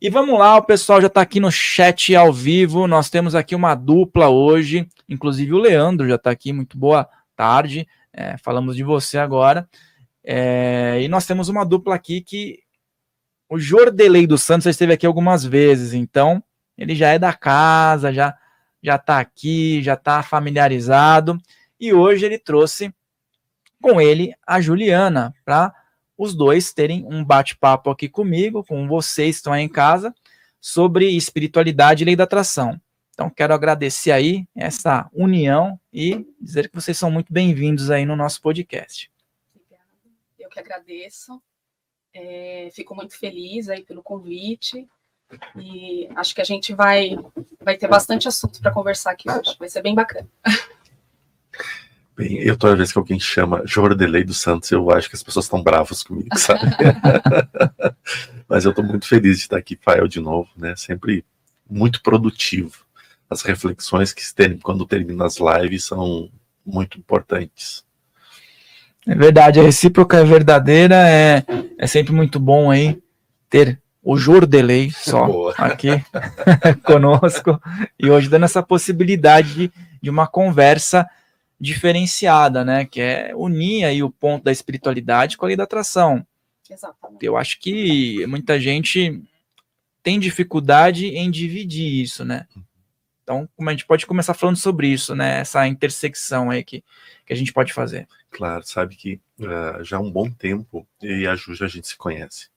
E vamos lá, o pessoal já está aqui no chat ao vivo, nós temos aqui uma dupla hoje, inclusive o Leandro já está aqui, muito boa tarde, falamos de você agora, e nós temos uma dupla aqui que o Jordelei dos Santos já esteve aqui algumas vezes, então ele já é da casa, já está aqui, já está familiarizado, e hoje ele trouxe com ele a Juliana, para os dois terem um bate-papo aqui comigo, com vocês que estão aí em casa, sobre espiritualidade e lei da atração. Então, quero agradecer aí essa união e dizer que vocês são muito bem-vindos aí no nosso podcast. Obrigada. Eu que agradeço. Fico muito feliz aí pelo convite e acho que a gente vai ter bastante assunto para conversar aqui hoje. Vai ser bem bacana. Bem, toda vez que alguém chama Jordelei dos Santos, eu acho que as pessoas estão bravas comigo, sabe? Mas eu estou muito feliz de estar aqui, Fael, de novo, né? Sempre muito produtivo. As reflexões que quando terminam as lives são muito importantes. É verdade, a recíproca é verdadeira, é sempre muito bom aí ter o Jordelei só aqui conosco, e hoje dando essa possibilidade de uma conversa diferenciada, né, que é unir aí o ponto da espiritualidade com a lei da atração. Exatamente. Eu acho que muita gente tem dificuldade em dividir isso, né? Então, como a gente pode começar falando sobre isso, né? Essa intersecção aí que a gente pode fazer. Claro, sabe que já há um bom tempo eu e a Ju a gente se conhece.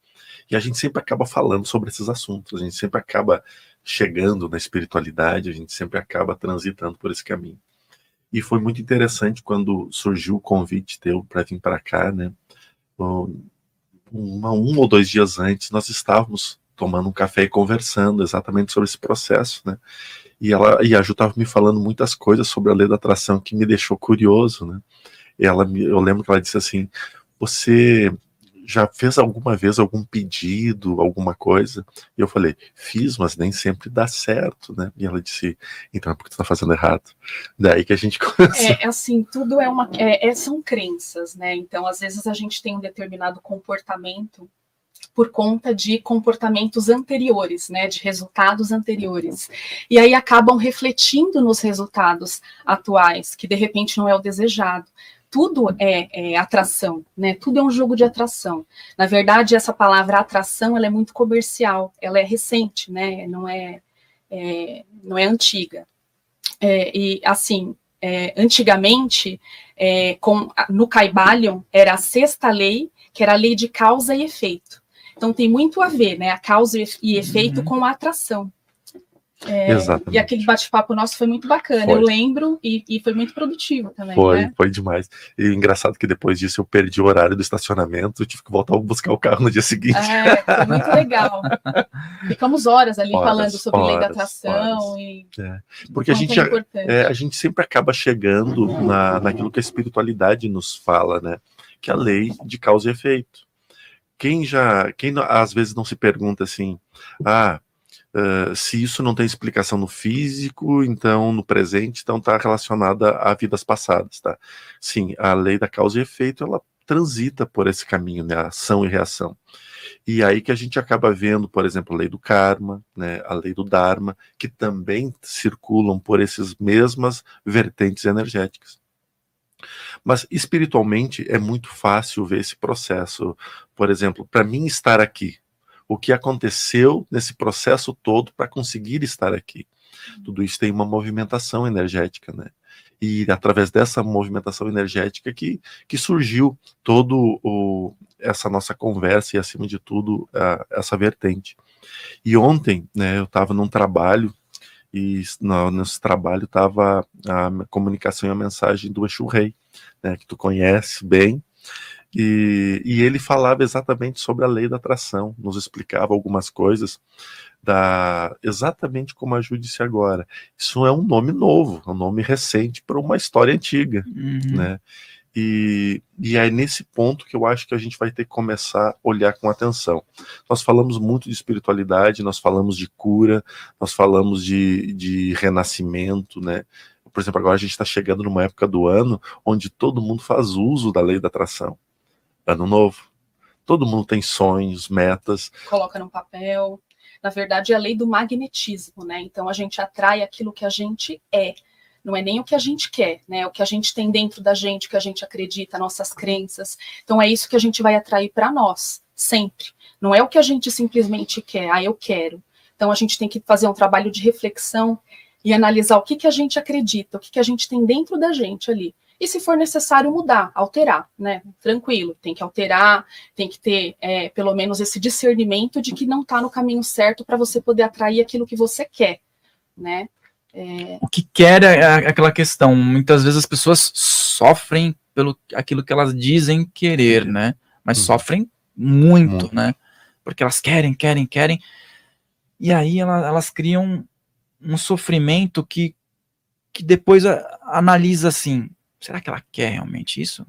E a gente sempre acaba falando sobre esses assuntos, a gente sempre acaba chegando na espiritualidade, a gente sempre acaba transitando por esse caminho. E foi muito interessante quando surgiu o convite teu para vir para cá, né? Um ou dois dias antes, nós estávamos tomando um café e conversando exatamente sobre esse processo, né? E a Ju estava me falando muitas coisas sobre a lei da atração que me deixou curioso, né? Eu lembro que ela disse assim: você já fez alguma vez algum pedido, alguma coisa? E eu falei: fiz, mas nem sempre dá certo, né? E ela disse: então é porque tu tá fazendo errado. Daí que a gente começou. Assim, tudo são crenças, né? Então, às vezes a gente tem um determinado comportamento por conta de comportamentos anteriores, né, de resultados anteriores, e aí acabam refletindo nos resultados atuais, que de repente não é o desejado. Tudo é atração, né? Tudo é um jogo de atração. Na verdade, essa palavra atração, ela é muito comercial, ela é recente, né? Não é antiga. E assim, antigamente, no Kybalion, era a sexta lei, que era a lei de causa e efeito. Então tem muito a ver, né? A causa e efeito com a atração. Exatamente. E aquele bate-papo nosso foi muito bacana, eu lembro, e foi muito produtivo também. Foi demais. E engraçado que depois disso eu perdi o horário do estacionamento, eu tive que voltar a buscar o carro no dia seguinte. Foi muito legal. Ficamos horas ali falando sobre lei da atração. Porque a gente sempre acaba chegando naquilo que a espiritualidade nos fala, né? Que é a lei de causa e efeito. Quem às vezes não se pergunta assim, se isso não tem explicação no físico, então no presente, então está relacionada a vidas passadas, tá? Sim, a lei da causa e efeito, ela transita por esse caminho, né? Ação e reação. E aí que a gente acaba vendo, por exemplo, a lei do karma, né? A lei do dharma, que também circulam por essas mesmas vertentes energéticas. Mas espiritualmente é muito fácil ver esse processo. Por exemplo, para mim estar aqui, o que aconteceu nesse processo todo para conseguir estar aqui. Tudo isso tem uma movimentação energética, né? E através dessa movimentação energética que surgiu essa nossa conversa e, acima de tudo, essa vertente. E ontem, né, eu estava num trabalho, e nesse trabalho estava a comunicação e a mensagem do Exu Rei, né, que tu conhece bem, e ele falava exatamente sobre a lei da atração, nos explicava algumas coisas, exatamente como a Ju disse agora. Isso é um nome novo, é um nome recente para uma história antiga, né? E é nesse ponto que eu acho que a gente vai ter que começar a olhar com atenção. Nós falamos muito de espiritualidade, nós falamos de cura, nós falamos de renascimento, né? Por exemplo, agora a gente está chegando numa época do ano onde todo mundo faz uso da lei da atração. Ano novo. Todo mundo tem sonhos, metas. Coloca no papel. na verdade, é a lei do magnetismo, né? Então, a gente atrai aquilo que a gente é. Não é nem o que a gente quer, né? O que a gente tem dentro da gente, o que a gente acredita, nossas crenças. Então, é isso que a gente vai atrair para nós, sempre. Não é o que a gente simplesmente quer, eu quero. Então, a gente tem que fazer um trabalho de reflexão e analisar o que a gente acredita, o que a gente tem dentro da gente ali. E se for necessário mudar, alterar, né? Tranquilo, tem que alterar, tem que ter pelo menos esse discernimento de que não está no caminho certo para você poder atrair aquilo que você quer, né? O que quer é aquela questão. Muitas vezes as pessoas sofrem pelo aquilo que elas dizem querer, né? Mas sofrem muito, né? Porque elas querem. E aí elas criam um sofrimento que depois analisa assim, será que ela quer realmente isso?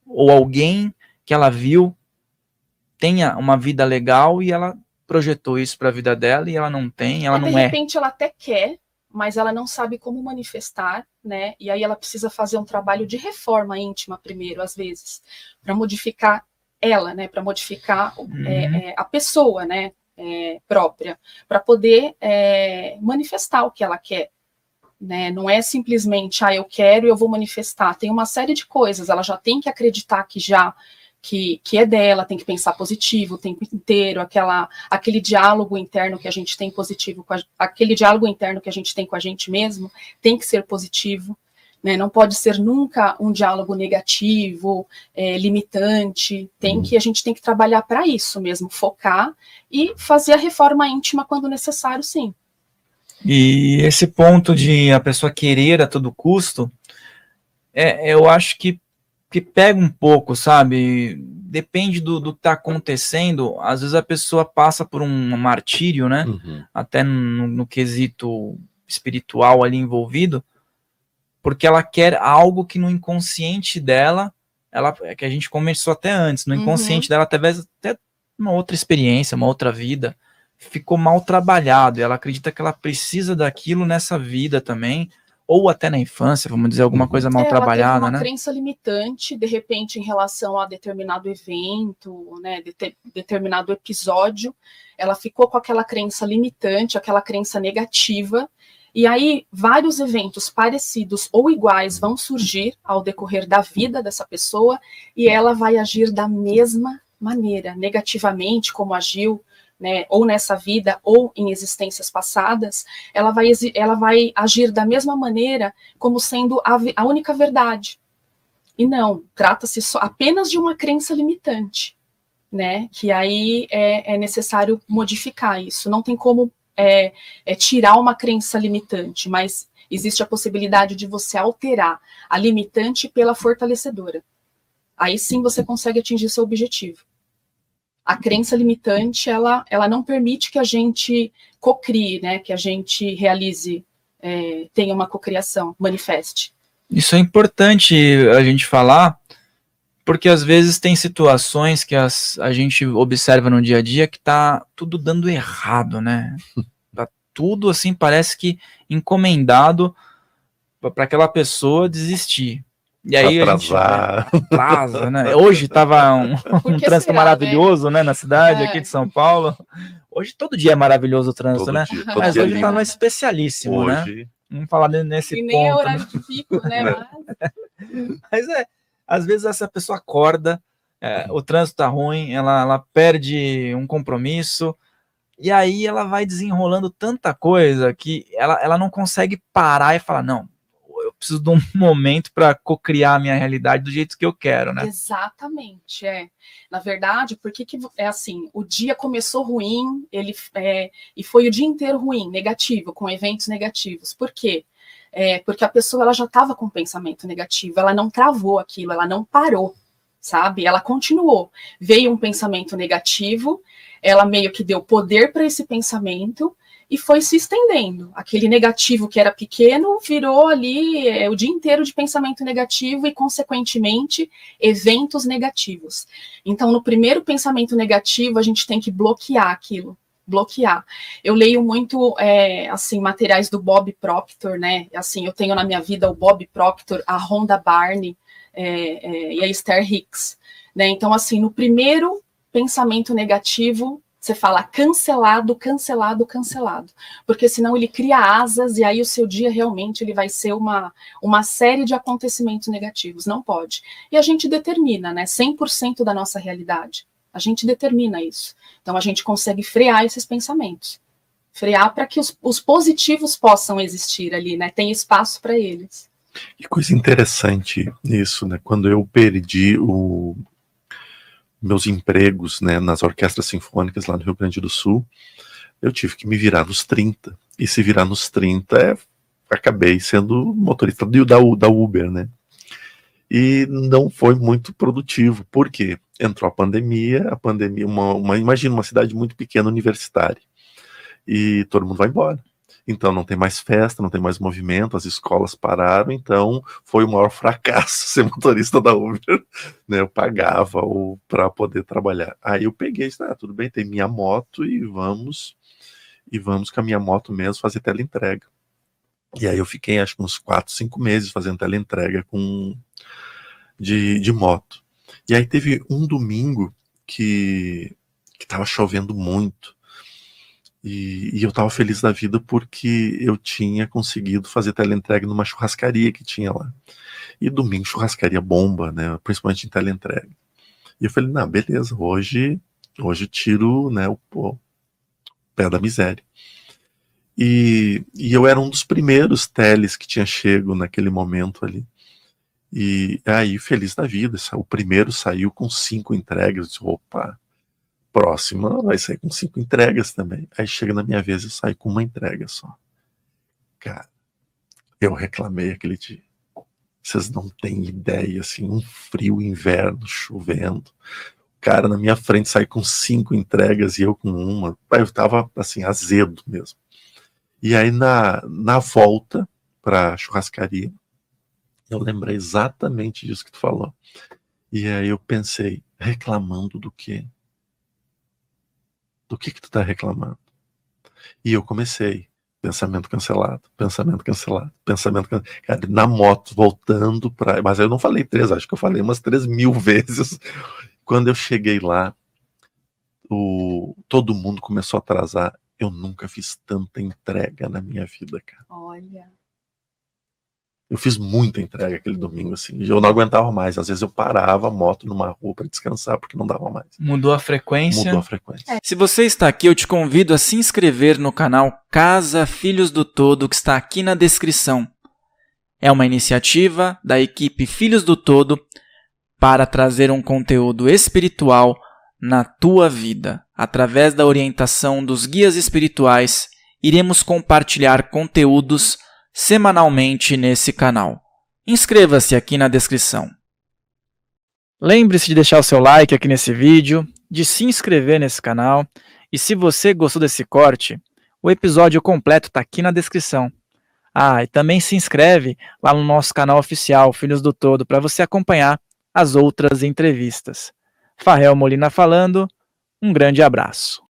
Ou alguém que ela viu tenha uma vida legal e ela projetou isso para a vida dela e ela não tem, ela não de repente ela até quer, mas ela não sabe como manifestar, né? E aí ela precisa fazer um trabalho de reforma íntima primeiro, às vezes, para modificar ela, né? Para modificar a pessoa, né? Própria, para poder manifestar o que ela quer. Né? Não é simplesmente, eu quero e eu vou manifestar. Tem uma série de coisas, ela já tem que acreditar que é dela, tem que pensar positivo o tempo inteiro, aquele diálogo interno que a gente tem positivo, aquele diálogo interno que a gente tem com a gente mesmo, tem que ser positivo, né? Não pode ser nunca um diálogo negativo, limitante, a gente tem que trabalhar para isso mesmo, focar e fazer a reforma íntima quando necessário, sim. E esse ponto de a pessoa querer a todo custo, eu acho que pega um pouco, sabe? Depende do que está acontecendo. Às vezes a pessoa passa por um martírio, né? Até no quesito espiritual ali envolvido, porque ela quer algo que no inconsciente dela, que a gente conversou até antes, no inconsciente dela, talvez até uma outra experiência, uma outra vida, ficou mal trabalhado, e ela acredita que ela precisa daquilo nessa vida também, ou até na infância, vamos dizer, alguma coisa mal trabalhada, ela teve né? uma crença limitante, de repente, em relação a determinado evento, né, determinado episódio, ela ficou com aquela crença limitante, aquela crença negativa, e aí vários eventos parecidos ou iguais vão surgir ao decorrer da vida dessa pessoa, e ela vai agir da mesma maneira, negativamente, como agiu, né, ou nessa vida, ou em existências passadas, ela vai agir da mesma maneira como sendo a única verdade. E não, trata-se apenas de uma crença limitante, né, que aí é necessário modificar isso. Não tem como tirar uma crença limitante, mas existe a possibilidade de você alterar a limitante pela fortalecedora. Aí sim você consegue atingir seu objetivo. A crença limitante, ela não permite que a gente cocrie, né? Que a gente realize, tenha uma cocriação, manifeste. Isso é importante a gente falar, porque às vezes tem situações que a gente observa no dia a dia que tá tudo dando errado, né? Tá tudo assim, parece que encomendado para aquela pessoa desistir. E aí atrasar. A gente atrasa, né? Hoje estava um trânsito maravilhoso, né, na cidade aqui de São Paulo. Hoje todo dia é maravilhoso o trânsito, né? Mas hoje está no especialíssimo, hoje, né? Vamos falar nesse ponto. E nem é horário de pico, né? Mas às vezes essa pessoa acorda, o trânsito tá ruim, ela perde um compromisso, e aí ela vai desenrolando tanta coisa que ela não consegue parar e falar, não, eu preciso de um momento para cocriar a minha realidade do jeito que eu quero, né? Exatamente, Na verdade, por que é assim? O dia começou ruim, e foi o dia inteiro ruim, negativo, com eventos negativos. Por quê? Porque a pessoa ela já estava com um pensamento negativo, ela não travou aquilo, ela não parou, sabe? Ela continuou. Veio um pensamento negativo, ela meio que deu poder para esse pensamento, e foi se estendendo. Aquele negativo que era pequeno virou ali o dia inteiro de pensamento negativo e, consequentemente, eventos negativos. Então, no primeiro pensamento negativo, a gente tem que bloquear aquilo. Bloquear. Eu leio muito, assim, materiais do Bob Proctor, né? Assim, eu tenho na minha vida o Bob Proctor, a Rhonda Byrne e a Esther Hicks, né? Então, assim, no primeiro pensamento negativo, você fala cancelado, cancelado, cancelado. Porque senão ele cria asas e aí o seu dia realmente ele vai ser uma série de acontecimentos negativos. Não pode. E a gente determina, né? 100% da nossa realidade. A gente determina isso. Então a gente consegue frear esses pensamentos. Frear para que os positivos possam existir ali, né? Tem espaço para eles. Que coisa interessante isso, né? Quando eu perdi meus empregos, né, nas orquestras sinfônicas lá no Rio Grande do Sul, eu tive que me virar nos 30. E se virar nos 30, acabei sendo motorista da Uber, né? E não foi muito produtivo. Por quê? Entrou a pandemia, imagina uma cidade muito pequena, universitária, e todo mundo vai embora. Então não tem mais festa, não tem mais movimento, as escolas pararam, então foi o maior fracasso ser motorista da Uber, né? Eu pagava para poder trabalhar. Aí eu peguei, tudo bem, tem minha moto e vamos com a minha moto mesmo fazer teleentrega. E aí eu fiquei acho que uns 4, 5 meses fazendo teleentrega de moto. E aí teve um domingo que tava chovendo muito. E eu estava feliz da vida porque eu tinha conseguido fazer teleentrega numa churrascaria que tinha lá. E domingo churrascaria bomba, né? Principalmente em teleentrega. E eu falei, não, beleza, hoje eu tiro, né, o pé da miséria. E eu era um dos primeiros teles que tinha chego naquele momento ali. E aí, feliz da vida, o primeiro saiu com 5 entregas. Eu disse, opa, próxima vai sair com 5 entregas também. Aí chega na minha vez, eu saio com 1 entrega só. Cara, eu reclamei aquele dia. Vocês não têm ideia, assim, um frio inverno, chovendo. O cara na minha frente sai com 5 entregas e eu com 1. Eu tava, assim, azedo mesmo. E aí, na volta pra churrascaria, eu lembrei exatamente disso que tu falou. E aí eu pensei, reclamando do quê? Do que tu tá reclamando? E eu comecei, pensamento cancelado, pensamento cancelado, pensamento cancelado. Cara, na moto, voltando pra... Mas eu não falei 3, acho que eu falei umas 3.000 vezes. Quando eu cheguei lá, todo mundo começou a atrasar. Eu nunca fiz tanta entrega na minha vida, cara. Olha. Eu fiz muita entrega aquele domingo, assim. Eu não aguentava mais. Às vezes eu parava a moto numa rua para descansar, porque não dava mais. Mudou a frequência. Mudou a frequência. Se você está aqui, eu te convido a se inscrever no canal Casa Filhos do Todo, que está aqui na descrição. É uma iniciativa da equipe Filhos do Todo para trazer um conteúdo espiritual na tua vida. Através da orientação dos guias espirituais, iremos compartilhar conteúdos semanalmente nesse canal. Inscreva-se aqui na descrição. Lembre-se de deixar o seu like aqui nesse vídeo, de se inscrever nesse canal, e se você gostou desse corte, o episódio completo está aqui na descrição. E também se inscreve lá no nosso canal oficial, Filhos do Todo, para você acompanhar as outras entrevistas. Farrell Molina falando, um grande abraço.